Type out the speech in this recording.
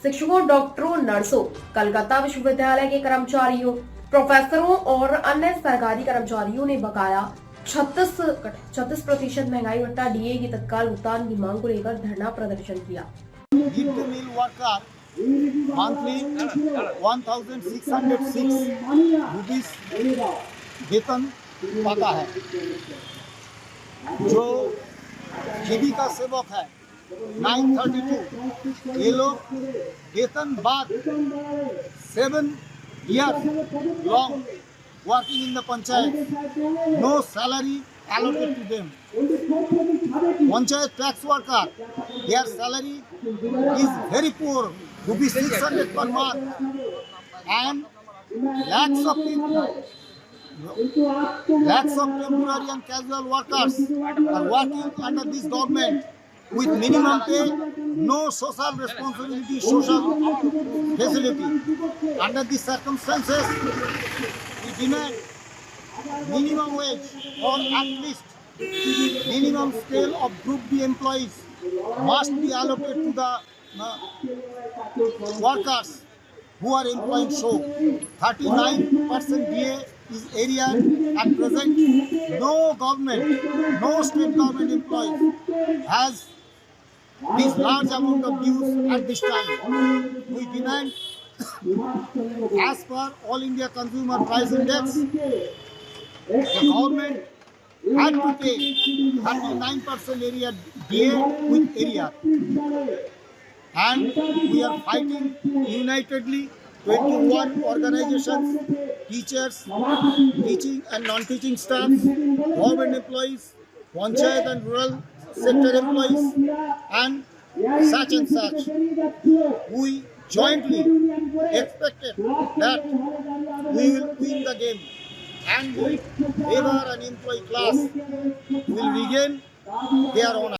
शिक्षकों, डॉक्टरों, नर्सों, कलकत्ता विश्वविद्यालय के कर्मचारियों, प्रोफेसरों और अन्य सरकारी कर्मचारियों ने बकाया 36% महंगाई भत्ता डीए की तत्काल भुगतान की मांग को लेकर धरना प्रदर्शन किया। Mid day meal worker monthly 1606 rupees वेतन पाता है। जो जीविका सेवक है 932, ये लोग वेतन बाद 7 years long working in the panchayat, no salary allocated to them. Panchayat tax worker, their salary is very poor, rupees 600 per month, and lakhs of temporary and casual workers are working under this government with minimum pay, no social responsibility, social facility. Under these circumstances, we demand minimum wage or at least minimum scale of Group D employees must be allocated to the workers who are employing so 39% DA is area at present. No government, no state government employees has this large amount of dues at this time. We demand as per All India Consumer Price Index, the government had to pay 39% area DA with area. And we are fighting unitedly 21 organizations, teachers, teaching and non-teaching staff, government employees, panchayat and rural sector employees, and such. We jointly expected that we will win the game and the labor and employee class will regain their honor.